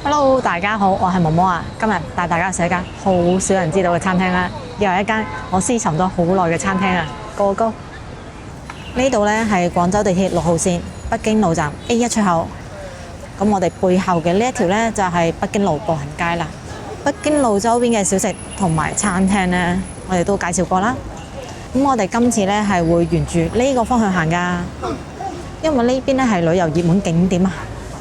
Hello，大家好，我係毛毛啊。今日帶大家去一間好少人知道嘅餐廳啦，又係一間我私尋咗好耐嘅餐廳啊。Go Go！呢度呢係廣州地鐵6號線北京路站 A1 出口。咁我哋背後嘅呢一條呢，就係北京路步行街啦。北京路周邊嘅小食同埋餐廳呢，我哋都介紹過啦。咁我哋今次呢係會沿住呢個方向行噶，因為呢邊呢係旅遊熱門景點啊，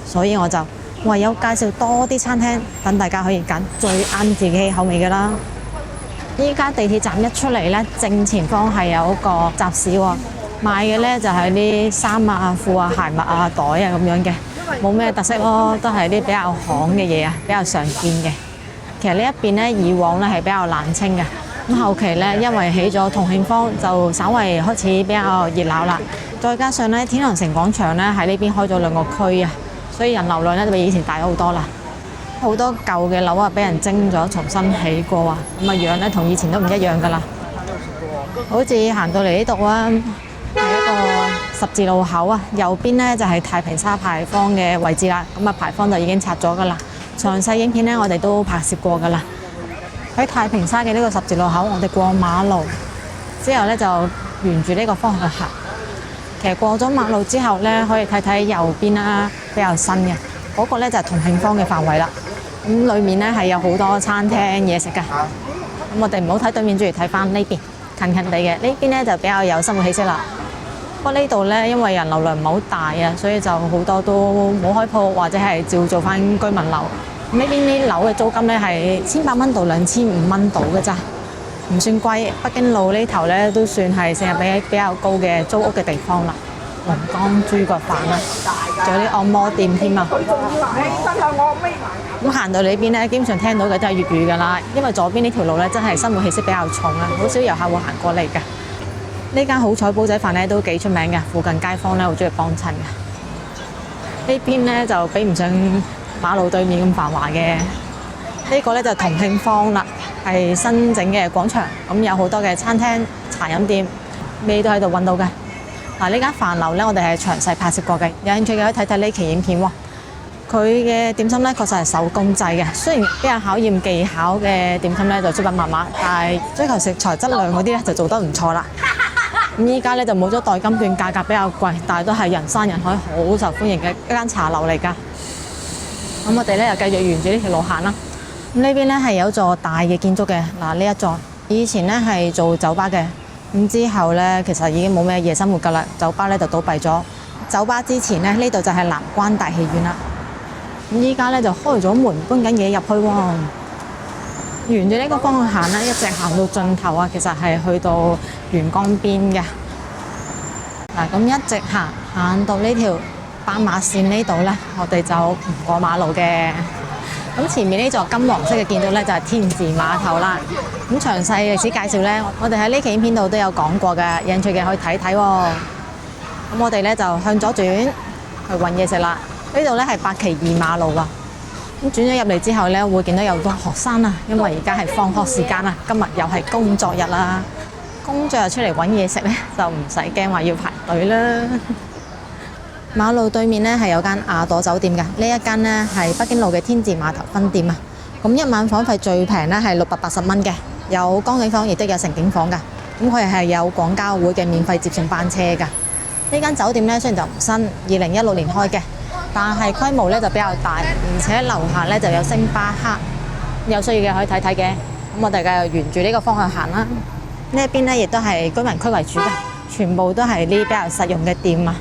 所以我就唯有介紹多啲餐廳，等大家可以揀最啱自己口味嘅啦。依家地鐵站一出嚟呢，正前方係有一個集市喎，賣嘅呢就係啲衫啊、褲啊、鞋襪啊、袋啊咁樣嘅，冇咩特色咯，都係啲比較行嘅嘢啊，比較常見嘅。其實呢一邊呢，以往呢係比較冷清嘅，咁後期呢，因為起咗同慶坊，就稍為開始比較熱鬧啦。再加上呢，天河城廣場呢喺呢邊開咗2個區啊。所以人流量咧就比以前大咗好多啦，好多舊嘅樓啊俾人徵咗，重新起過啊，咁啊樣咧同以前都唔一樣噶啦。好似行到嚟呢度啊，係一個十字路口啊，右邊呢就係太平沙牌坊嘅位置啦。咁啊牌坊就已經拆咗噶啦，詳細影片呢我哋都拍攝過噶啦。喺太平沙嘅呢個十字路口，我哋過馬路之後呢，就沿住呢個方向行。其實過咗馬路之後呢，可以睇睇右邊啦，比較新嘅嗰個呢就係同慶坊嘅範圍啦。咁裡面呢係有好多餐廳嘢食㗎。咁我哋唔好睇對面，不如睇翻呢邊近近地嘅呢邊呢就比較有生活氣息啦。不過呢度呢，因為人流量唔係好大啊，所以就好多都冇開鋪或者係照做翻居民樓。呢邊啲樓嘅租金呢係1800蚊到2500蚊到嘅咋，唔算貴。北京路呢頭呢都算係成日比較高嘅租屋嘅地方啦。龍江豬腳飯啦，仲有啲按摩店添啊！咁行到呢邊呢，基本上聽到嘅都係粵語㗎啦，因為左邊呢條路呢真係生活氣息比較重啊，好少遊客會行過嚟㗎。呢間好彩煲仔飯呢都幾出名嘅，附近街坊呢好中意幫襯嘅。呢邊呢就比唔上馬路對面咁繁華嘅。呢個呢就同慶坊啦，係新整嘅廣場，咁有好多嘅餐廳、茶飲店，咩都喺度揾到嘅。嗱，呢間飯樓呢，我哋係詳細拍攝過嘅，有興趣嘅可以睇睇呢期影片喎。佢嘅點心呢，確實係手工製嘅，雖然比較考驗技巧嘅點心呢，就出品麻麻，但係追求食材質量嗰啲呢，就做得唔錯啦。咁依家呢，就冇咗代金券，價格比較貴，但係都係人山人海，好受歡迎嘅一間茶樓嚟㗎。咁我哋呢，又繼續沿住呢條路行啦。咁呢邊呢，係有座大嘅建築嘅，嗱，呢一座以前呢，係做酒吧嘅。咁之後呢，其實已經冇咩夜生活㗎啦，酒吧呢就倒閉咗。酒吧之前呢，呢度就係南關大戲院啦。咁依家呢，就開咗門，搬緊嘢入去喎。沿住呢個方向行啦，一直行到盡頭啊，其實係去到元江邊嘅。嗱，咁一直行到呢條斑馬線呢度呢，我哋就唔過馬路嘅。咁前面呢座金黃色嘅建築呢，就係天字碼頭啦。咁詳細歷史介紹呢，我哋喺呢期影片度都有講過嘅，有興趣嘅可以睇睇喎。咁我哋呢，就向左轉去揾嘢食啦。呢度呢係8期2馬路啊。咁轉咗入嚟之後呢，會見到有好多學生啊，因為而家係放學時間啊，今日又係工作日啦。工作日出嚟揾嘢食呢，就唔使驚話要排隊啦。馬路對面呢係有間亞朵酒店嘅，呢一間呢係北京路嘅天字碼頭分店啊。咁一晚房費最平呢係680蚊嘅，有江景房亦都有城景房㗎。咁佢係有廣交會嘅免費接送班車㗎。呢間酒店呢雖然就唔新，2016年開嘅，但係規模呢就比較大，而且樓下呢就有星巴克，有需要嘅可以睇睇嘅。咁我哋繼續沿住呢個方向行啦。呢一邊呢亦都係居民區為主嘅，全部都係呢啲比較實用嘅店啊。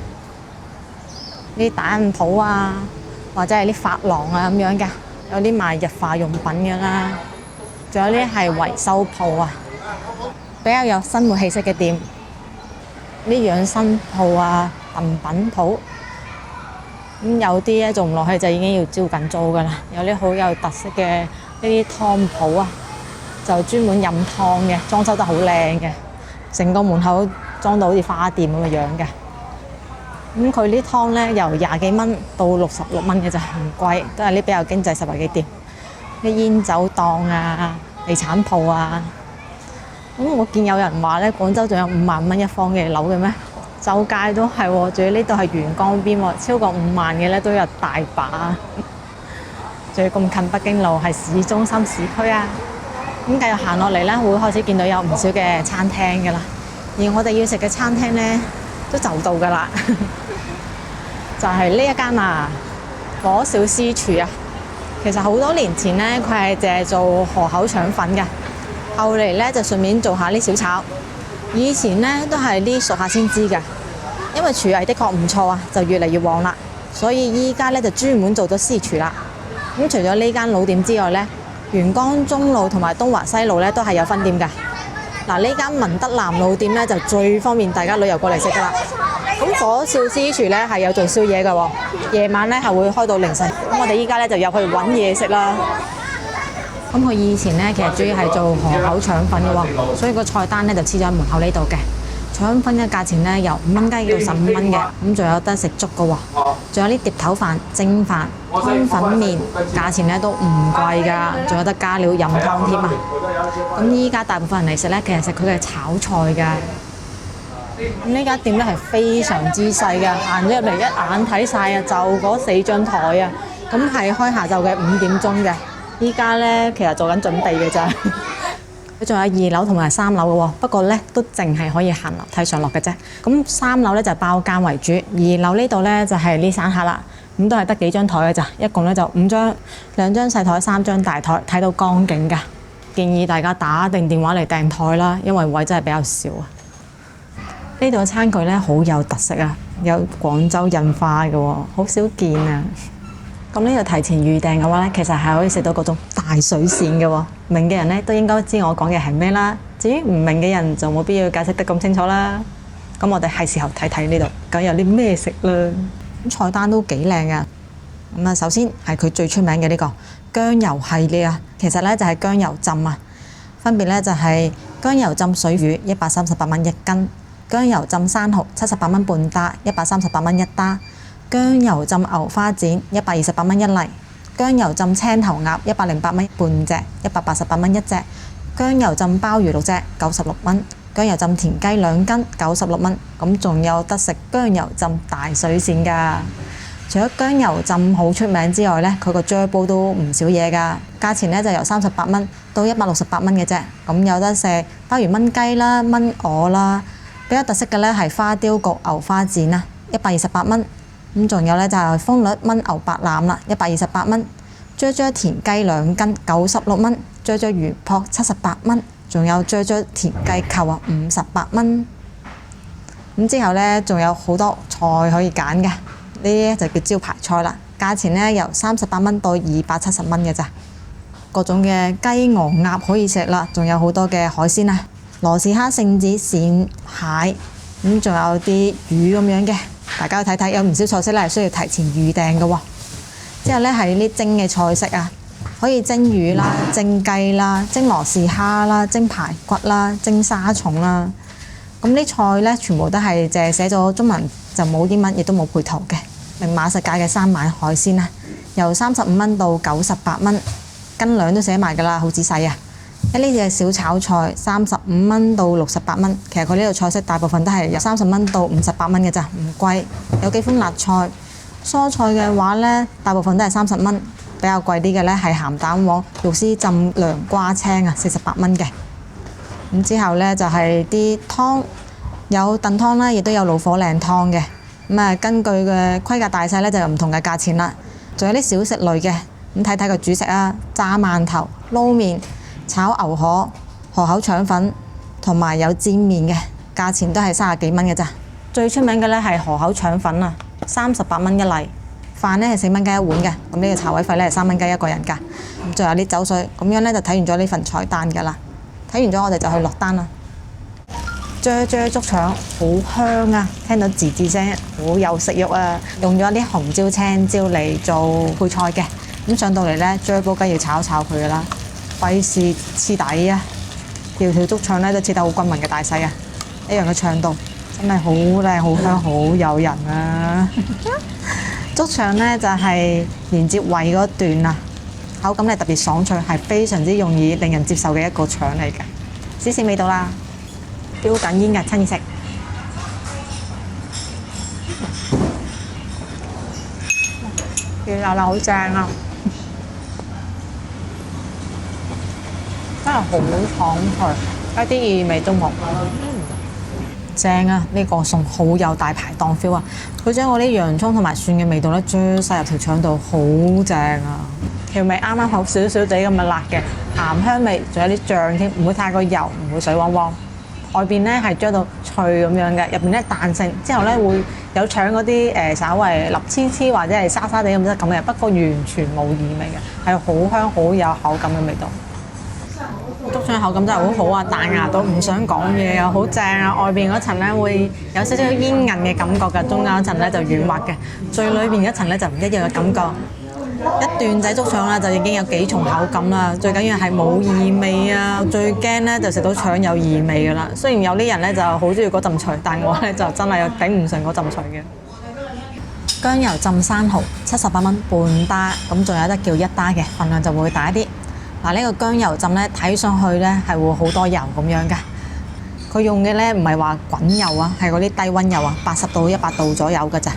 啲打印鋪啊，或者係啲髮廊啊咁樣嘅，有啲賣日化用品嘅啦，仲有啲係維修鋪啊，比較有生活氣息嘅店。啲養生鋪啊、燉品鋪，咁有啲咧做唔落去就已經要招緊租噶啦。有啲好有特色嘅呢啲湯鋪啊，就專門飲湯嘅，裝修得好靚嘅，成個門口裝到好似花店咁嘅樣嘅。咁佢啲湯呢，由20幾蚊到66蚊嘅咋，唔貴，都係啲比較經濟實惠嘅店。啲煙酒檔啊、地產鋪啊，咁我見有人話呢，廣州仲有5萬蚊一方嘅樓嘅咩？周街都係喎，仲要呢度係元江邊喎，超過5萬嘅呢都有大把。仲要咁近北京路，係市中心市區啊！咁繼續行落嚟咧，會開始見到有唔少嘅餐廳噶啦。而我哋要食嘅餐廳咧，都就到噶啦，就係呢一間啊，火小師廚啊。其實好多年前咧，佢係淨係做河口腸粉嘅，後嚟咧就順便做下啲小炒。以前咧都係啲熟客先知嘅，因為廚藝的確唔錯啊，就越嚟越旺啦。所以依家咧就專門做咗師廚啦。咁除咗呢間老店之外咧，元江中路同埋東華西路咧都係有分店㗎。嗱，呢間文德南老店咧就最方便大家旅遊過嚟食㗎啦。咁火少師廚咧係有做宵夜嘅喎，夜晚咧係會開到凌晨。咁我哋依家咧就入去揾嘢食啦。咁佢以前咧其實主要係做河口腸粉嘅喎，所以個菜單咧就黐咗喺門口呢度嘅。腸粉嘅價錢咧由5蚊雞到15蚊嘅，咁仲有得食粥嘅喎，仲有啲碟頭飯、蒸飯、湯粉麵，價錢咧都唔貴㗎，仲有得加料飲湯添啊！咁依家大部分人嚟食咧，其實食佢嘅炒菜㗎。咁呢間店咧係非常之細嘅，行咗入嚟一眼睇晒啊，就嗰4張台啊，咁係開下晝嘅5點鐘嘅。依家咧其實做緊準備嘅咋。佢仲有2樓同埋3樓嘅喎，不過咧都淨係可以行樓梯上落嘅啫。咁3樓咧就包間為主，2樓呢度咧就係呢散客啦。咁都係得幾張台嘅咋，一共咧就5張，2張細台，3張大台，睇到光景㗎。建議大家打定電話嚟訂台啦，因為位真係比較少啊。呢度嘅餐具咧好有特色啊，有廣州印花嘅喎，好少見啊。咁呢度提前預訂嘅話咧，其實係可以食到嗰種大水鱔嘅喎。明嘅人咧都應該知我講嘅係咩啦。至於唔明嘅人就冇必要解釋得咁清楚啦。咁我哋係時候睇睇呢度究竟有啲咩食啦。咁菜單都幾靚嘅。咁啊，首先係佢最出名嘅呢個薑油系列啊。其實咧就係薑油浸啊，分別咧就係薑油浸水魚138蚊1斤，薑油浸生蠔78蚊半打，138蚊1打。薑油浸牛花展128蚊1粒，薑油浸青頭鴨108蚊半隻，188蚊1隻，薑油浸鮑魚6隻96蚊，薑油浸田雞2斤96蚊，咁仲有得食薑油浸大水鱔㗎。除咗薑油浸好出名之外呢，佢個啫煲都唔少嘢㗎，價錢呢就由38蚊到168蚊嘅啫，咁有得食鮑魚燜雞啦、燜鵝啦，比較特色嘅呢係花雕焗牛花展啊，128蚊。咁仲有咧就係風呂燜牛白腩啦，128蚊；啫田雞2斤96蚊；啫魚撲78蚊；仲有啫田雞扣啊58蚊。咁之後咧仲有好多菜可以揀嘅，呢啲就叫招牌菜啦。價錢咧由38蚊到270蚊嘅咋。各種嘅雞鵝鴨可以食啦，仲有好多嘅海鮮啊，羅氏蝦、聖子、鱔、蟹，咁仲有啲魚咁樣嘅。大家睇睇，有唔少菜式咧係需要提前預訂嘅喎。之後咧係啲蒸嘅菜式啊，可以蒸魚啦、蒸雞啦、蒸羅氏蝦啦、蒸排骨啦、蒸沙蟲啦。咁啲菜咧全部都係淨係寫咗中文，就冇英文，亦都冇配圖嘅。明碼實價嘅三晚海鮮啊，由35蚊到98蚊，斤兩都寫埋㗎啦，好仔細啊！呢啲係小炒菜，35蚊到68蚊。其實佢呢度菜式大部分都係由30蚊到58蚊嘅咋，唔貴。有幾款辣菜，蔬菜嘅話呢，大部分都係30蚊。比較貴啲嘅呢係鹹蛋黃、肉絲浸涼瓜青啊，48蚊嘅。咁之後呢，就係啲湯，有燉湯啦，亦都有老火靚湯嘅。咁啊，根據嘅規格大細呢，就有唔同嘅價錢啦。仲有啲小食類嘅，咁睇睇個主食啊，炸饅頭、撈麵、炒牛河、河口腸粉同埋有煎麵嘅，價錢都係30幾蚊嘅咋。最出名嘅呢係河口腸粉啊，38蚊一粒。飯呢係4蚊雞一碗嘅，咁呢個茶位費呢係3蚊雞一個人㗎。咁仲有啲酒水，咁樣呢就睇完咗呢份菜單㗎啦。睇完咗我哋就去落單啦。啫粥腸好香啊，聽到吱吱聲，好有食慾啊！用咗啲紅椒、青椒嚟做配菜嘅。咁上到嚟呢，啫煲雞要炒一炒佢㗎啦。費事黐底啊！條條粥腸咧都切得好均勻嘅大細啊，一樣嘅腸度，真係好靚、好香、好誘人啊！粥腸咧就係連接胃嗰段啊，口感咧特別爽脆，係非常之容易令人接受嘅一個腸嚟嘅。試試味道啦，飆緊煙嘅，親熱食。熱辣辣好正啊！真係好爽脆，一啲異味都冇。正啊！呢個餸好有大排檔 feel 啊！佢將我啲洋葱同埋蒜嘅味道咧，追晒入條腸度，好正啊！條味啱啱好少少地咁嘅辣嘅鹹香味，仲有啲醬添，唔會太過油，唔會水汪汪。外邊咧係將到脆咁樣嘅，入邊咧彈性，之後咧會有腸嗰啲稍為立黐黐或者係沙沙地咁質感嘅，不過完全冇異味嘅，係好香好有口感嘅味道。竹腸口感真係好好啊，彈牙到唔想講嘢又好正啊！外邊嗰層咧會有少少煙韌嘅感覺㗎，中間嗰層咧就軟滑嘅，最裏邊一層咧就唔一樣嘅感覺。一段仔竹腸啦，就已經有幾重口感啦，最緊要係冇異味啊！最驚咧就食到腸有異味㗎啦。雖然有啲人咧就好中意嗰陣除，但我咧就真係頂唔順嗰陣除嘅。薑油浸生蠔78蚊半打，咁仲有得叫一打嘅，份量就會大一啲。嗱，呢個薑油浸咧睇上去咧係會好多油咁樣㗎。佢用嘅咧唔係話滾油啊，係嗰啲低溫油啊，80到100度左右㗎咋。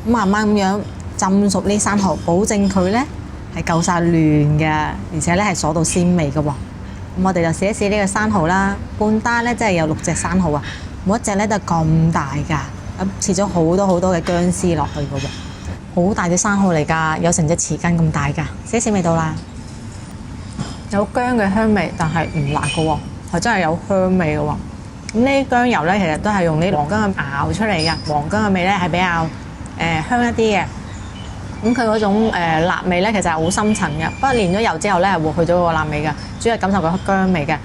咁慢慢咁樣浸熟呢生蠔，保證佢咧係夠晒嫩嘅，而且咧係鎖到鮮味嘅喎。咁我哋就試一試呢個生蠔啦，半打咧真係有6隻生蠔啊，每一隻咧都係咁大㗎，咁切咗好多嘅薑絲落去嘅喎，好大隻生蠔嚟㗎，有成隻匙羹咁大㗎。試一試味道啦，有薑嘅香味，但係唔辣嘅喎，係真係有香味嘅喎。咁呢啲薑油咧，其實都係用啲黃薑去熬出嚟嘅，黃薑嘅味咧係比較香一啲嘅。咁佢嗰種辣味咧，其實係好深層嘅。不過煉咗油之後咧，係會去咗個辣味嘅，主要係感受個薑味嘅。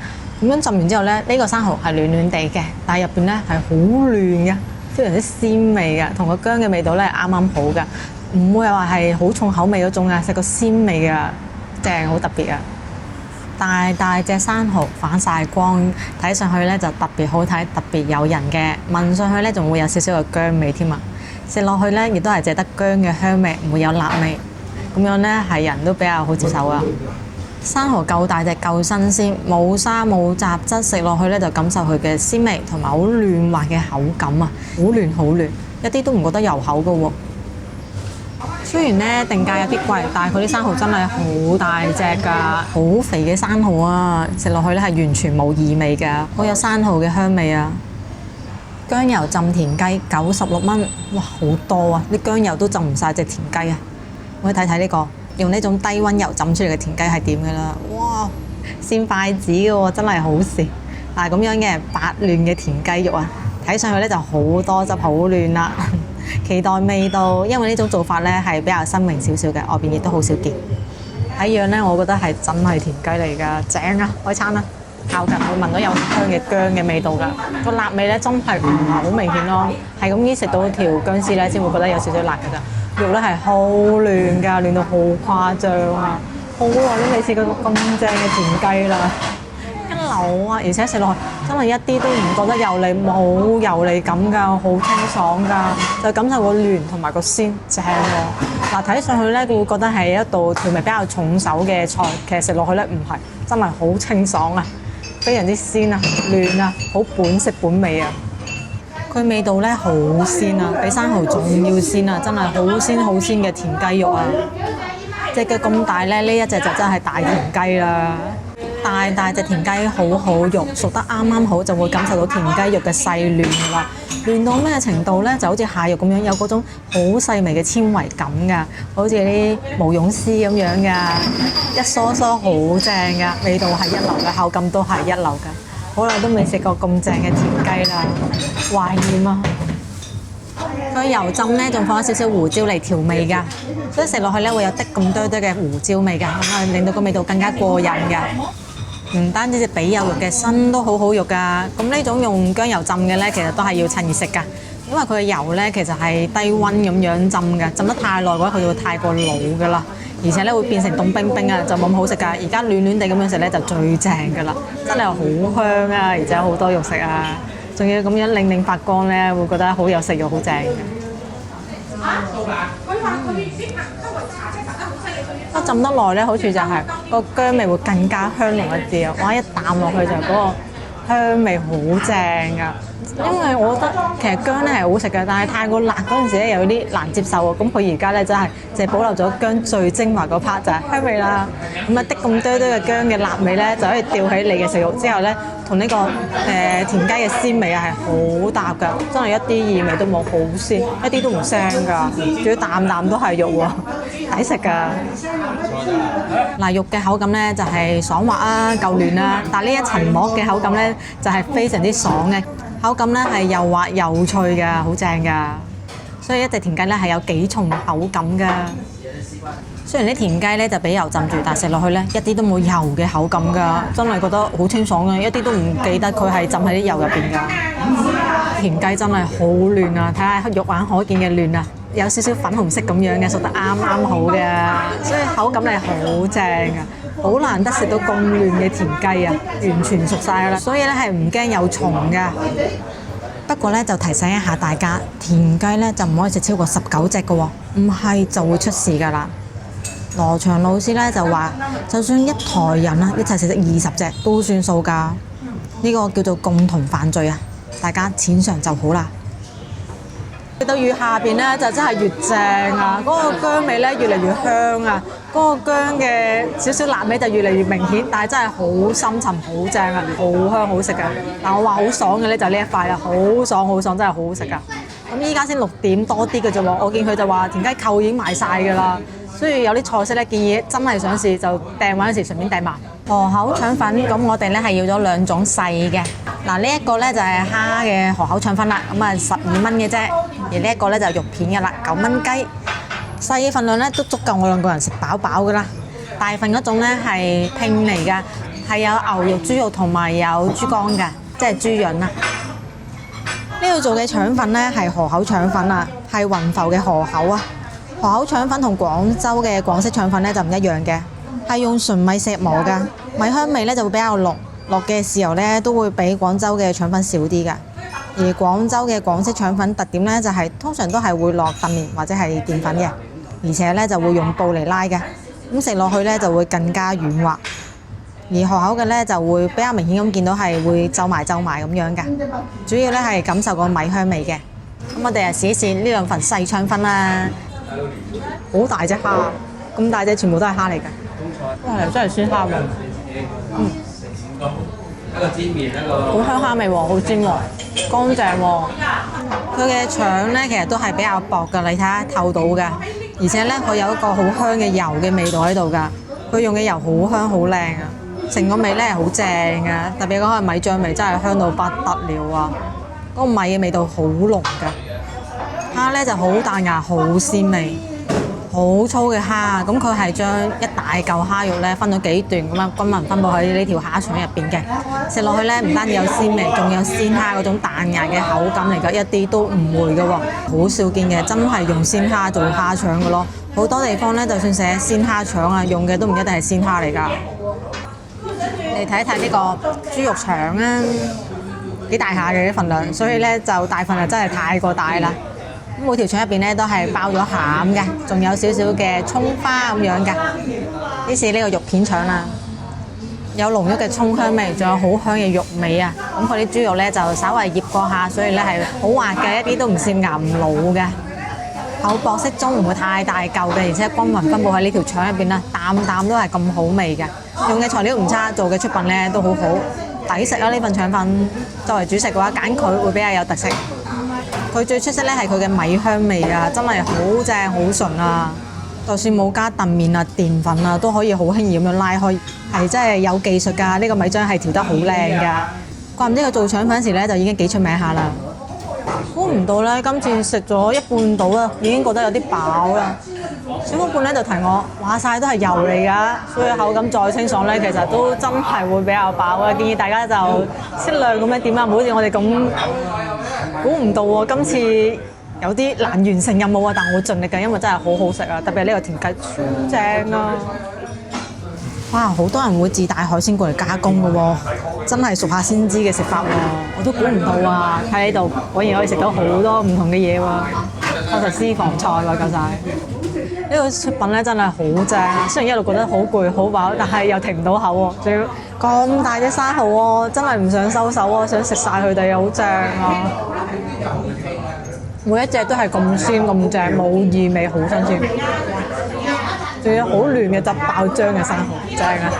咁樣浸完之後咧，呢個生蠔係暖暖地嘅，但係入邊咧係好嫩嘅，非常之鮮味嘅，同個薑嘅味道咧係啱啱好嘅，唔會話係好重口味嗰種啊，食個鮮味嘅，正好特別啊！大隻生蠔反晒光，睇上去咧就特別好睇，特別誘人嘅。聞上去咧仲會有少少嘅薑味添啊！食落去咧亦都係淨得薑嘅香味，唔會有辣味。咁樣咧係人都比較好接受啊！生蠔夠大隻夠新鮮，冇沙冇雜質，食落去咧就感受佢嘅鮮味同埋好嫩滑嘅口感啊！好嫩，一啲都唔覺得油口㗎喎。雖然咧定價有啲貴，但係佢啲生蠔真係好大隻㗎，好肥嘅生蠔啊！食落去咧係完全冇異味㗎，好有生蠔嘅香味啊！薑油浸田雞96蚊，哇好多啊！啲薑油都浸唔晒隻田雞啊！我哋睇睇呢個用呢種低溫油浸出嚟嘅田雞係點㗎啦！哇，跣筷子嘅喎，真係好食！嗱咁樣嘅白嫩嘅田雞肉啊，睇上去咧就好多汁，好嫩啦！期待味道，因為呢種做法咧係比較新穎少少嘅，外邊亦都好少見。睇樣咧，我覺得係真係田雞嚟㗎，正啊！開餐啦，靠近會聞到有香嘅薑嘅味道㗎，個辣味咧真係唔係好明顯咯，係咁依食到條薑絲咧先會覺得有少少辣㗎咋。肉咧係好嫩㗎，嫩到好誇張啊！好耐都未試過咁正嘅田雞啦〜流啊！而且食落去真係一啲都唔覺得油膩，冇油膩感㗎，好清爽㗎，就感受個嫩同埋個鮮，正喎。嗱，睇上去咧，佢會覺得係一道調味比較重手嘅菜，其實食落去咧唔係，真係好清爽啊，非常之鮮啊，嫩啊，好本色本味啊！佢味道咧好鮮啊，比生蠔仲要鮮啊，真係好鮮嘅田雞肉啊！隻腳咁大咧，呢一隻就真係大田雞啦。大隻田雞好肉，熟得啱啱好，就會感受到田雞肉嘅細嫩啦。嫩到咩程度呢？就好似蟹肉咁樣，有嗰種好細微嘅纖維感㗎，好似啲毛絨絲咁樣㗎，一梳梳好正㗎，味道係一流嘅，口感都係一流㗎。好耐都未食過咁正嘅田雞啦，懷念啊！佢油浸呢，仲放咗少少胡椒嚟調味㗎，所以食落去呢會有啲咁多嘅胡椒味㗎，咁啊令到個味道更加過癮㗎。唔單止隻髀有肉嘅，身都好肉㗎。咁呢種用薑油浸嘅呢，其實都係要趁熱食㗎，因為佢嘅油呢，其實係低溫咁樣浸㗎，浸得太耐嘅話，佢就會太過老㗎啦，而且呢會變成凍冰冰啊，就冇咁好食㗎。而家暖地咁樣食呢，就最正㗎啦，真係好香啊，而且好多肉食啊，仲要咁樣令發光呢，會覺得好有食慾，好正嘅。浸得耐咧，好處就係個薑味會更加香濃一啲啊！哇，一啖落去就嗰個香味好正噶，因為我覺得其實薑咧係好食嘅，但係太過辣嗰陣時咧有啲難接受喎。咁佢而家咧真係淨係保留咗薑最精華嗰 part 就係香味啦。咁啊滴咁多嘅薑嘅辣味咧，就可以吊起你嘅食慾之後咧，同呢個田雞嘅鮮味啊係好搭㗎，真係一啲異味都冇，好鮮，一啲都唔腥㗎，仲要啖啖都係肉喎，抵食㗎。嗱，肉嘅口感咧就係爽滑啊，夠嫩啦，但係呢一層膜嘅口感咧就係非常之爽嘅。口感咧係又滑又脆㗎，好正㗎。所以一隻田雞咧係有幾重口感㗎。雖然啲田雞咧就俾油浸住，但係食落去咧一啲都冇油嘅口感㗎，真係覺得好清爽嘅，一啲都唔記得佢係浸喺啲油入邊㗎。田雞真係好嫩啊，睇下肉眼可見嘅嫩啊，有少少粉紅色咁樣嘅，熟得啱啱好嘅，所以口感係好正㗎。好難得食到咁嫩嘅田雞啊，完全熟晒啦，所以咧係唔驚有蟲㗎。不過咧就提醒一下大家，田雞咧就唔可以食超過19隻嘅喎，唔係就會出事㗎啦。羅翔老師咧就話，就算一台人啦一齊食20隻都算數㗎，呢個叫做共同犯罪啊，大家淺嘗就好啦。去到越下邊咧就真係越正啊！嗰個薑味咧越嚟越香啊，嗰個薑嘅少少辣味就越嚟越明顯，但係真係好深沉，好正啊，好香好食㗎。但我話好爽嘅咧就呢一塊啦，好爽好爽，真係好好食㗎。咁依家先6點多啲嘅啫喎，我見佢就話田雞扣已經賣晒㗎啦，所以有啲菜式咧建議真係想試就訂嗰陣時順便訂埋。河口腸粉咁我哋咧係要咗2種細嘅，嗱呢一個咧就係蝦嘅河口腸粉啦，咁啊12蚊嘅啫，而呢一個咧就係肉片嘅啦，9蚊雞，細嘅份量咧都足夠我2個人食飽飽噶啦，大份嗰種咧係拼嚟㗎，係有牛肉、豬肉同埋有豬肝㗎，即係豬潤啊。呢度做嘅腸粉咧係河口腸粉啊，係雲浮嘅河口啊。河口腸粉同廣州嘅廣式腸粉咧就唔一樣嘅。係用純米石磨㗎，米香味咧就會比較濃，落嘅豉油咧都會比廣州嘅腸粉少啲㗎。而廣州嘅廣式腸粉特點咧就係通常都係會落澄麵或者係澱粉嘅，而且咧就會用布嚟拉嘅，咁食落去咧就會更加軟滑。而河口嘅咧就會比較明顯咁見到係會皺埋咁樣㗎，主要咧係感受個米香味嘅。咁我哋試一試呢2份細腸粉啦，好大隻蝦，咁大隻全部都係蝦嚟㗎。哇！真係鮮蝦味，好香蝦味喎，好煎喎，乾淨喎。佢嘅腸咧其實都係比較薄㗎，你睇下透到㗎，而且咧佢有一個好香嘅油嘅味道喺度㗎，佢用嘅油好香好靚啊，成個味咧係好正啊，特別嗰個米醬味真係香到不得了啊，嗰個米嘅味道好濃㗎，蝦咧就好彈牙，好鮮味。好粗嘅蝦，咁佢係將一大嚿蝦肉咧分咗幾段咁樣均勻分佈喺呢條蝦腸入邊嘅，食落去咧唔單止有鮮味，仲有鮮蝦嗰種彈牙嘅口感嚟㗎，一啲都唔會㗎喎，好少見嘅，真係用鮮蝦做蝦腸㗎咯。好多地方咧，就算寫鮮蝦腸啊，用嘅都唔一定係鮮蝦嚟㗎。你睇一睇呢個豬肉腸啊，幾大下嘅啲份量，所以咧就大份就真係太過大啦。每條腸入邊咧都係包咗餡嘅，仲有少少嘅葱花咁樣嘅。呢試呢個肉片腸啦，有濃郁嘅葱香味，仲有好香嘅肉味啊！咁佢啲豬肉咧就稍為醃過下，所以咧係好滑嘅，一啲都唔攝牙唔老嘅。厚薄適中，唔會太大嚿嘅，而且均勻分佈喺呢條腸入邊啦，啖啖都係咁好味嘅。用嘅材料唔差，做嘅出品咧都好好，抵食啊！呢份腸粉作為主食嘅話，揀佢會比較有特色。佢最出色咧係佢嘅米香味啊，真係好正好純啊！就算冇加燉麵啊、澱粉啊，都可以好輕易咁樣拉開，係真係有技術㗎。呢個米漿係調得好靚㗎，怪唔知佢做腸粉時咧就已經幾出名下啦。估唔到咧，今次食咗一半到啦，已經覺得有啲飽啦。小夥伴咧就提我話晒都係油嚟㗎，所以口感再清爽咧，其實都真係會比較飽啊！建議大家就適量咁樣點啊，唔好似我哋咁。估唔到喎，今次有啲難完成任務啊，但我會盡力㗎，因為真係好好食啊！特別係呢個田雞超正啊！哇，好多人會自帶海鮮過嚟加工㗎喎，真係熟下先知嘅食法喎，我都估唔到啊！喺呢度果然可以食到好多唔同嘅嘢喎，確實私房菜喎夠晒。呢個出品咧真係好正啊！雖然一路覺得好攰好飽，但係又停唔到口喎。仲要咁大隻生蠔喎，真係唔想收手喎，想食晒佢哋，好正啊！每一隻都係咁鮮咁正，冇異味，好新鮮。仲有好嫩嘅汁爆漿嘅生蠔，正啊！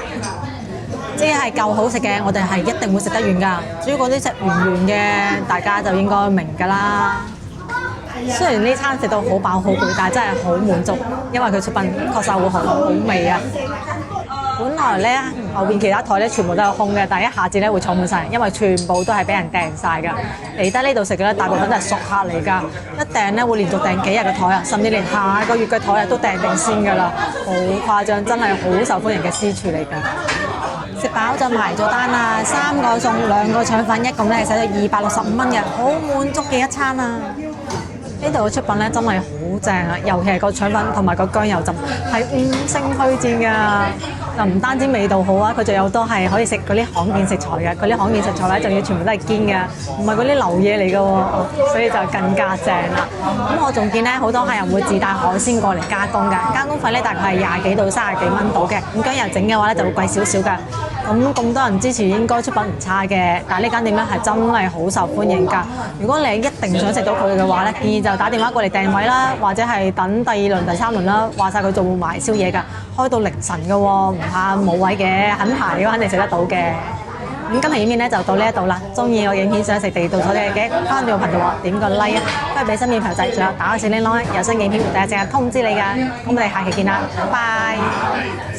即係夠好食嘅，我哋係一定會食得完㗎。至於嗰啲食唔完嘅，大家就應該明㗎啦。雖然呢餐食到好飽好攰，但係真係好滿足，因為佢出品確實好好味啊！本來咧後邊其他台咧全部都有空嘅，但係一下子咧會坐滿晒，因為全部都係俾人訂晒㗎。嚟得呢度食嘅咧，大部分都係熟客嚟㗎。一訂咧會連續訂幾日嘅台啊，甚至連下個月嘅台啊都訂定先㗎啦，好誇張，真係好受歡迎嘅私廚嚟㗎。食飽就埋咗單啦，3個餸2個腸粉，一共咧係使咗265蚊嘅，好滿足嘅一餐啊！呢度嘅出品咧真係好正啊，尤其係個腸粉同埋個薑油浸係5星推薦㗎。嗱，唔單止味道好啊，佢仲有都係可以食嗰啲罕見食材嘅，嗰啲罕見食材咧仲要全部都係堅嘅，唔係嗰啲流嘢嚟嘅喎，所以就更加正啦。咁我仲見咧好多客人會自帶海鮮過嚟加工㗎，加工費咧大概係20幾到30幾蚊到嘅，咁薑油整嘅話咧就會貴少少㗎。咁多人支持，應該出品唔差嘅。但係呢間店咧係真係好受歡迎㗎。如果你一定想食到佢嘅話咧，建議就打電話過嚟訂位啦，或者係等第2輪、第3輪啦。話晒佢做埋宵夜㗎，開到凌晨㗎喎，唔怕冇位嘅，肯排嘅話肯定食得到嘅。咁今日影片咧就到呢一度啦。中意我影片想食地道菜嘅，關注我頻道喎，點個 like 啊，不如俾新片朋友仔，仲有打個小鈴鐺，有新影片會第一時間通知你㗎。咁我哋下期見啦，拜拜。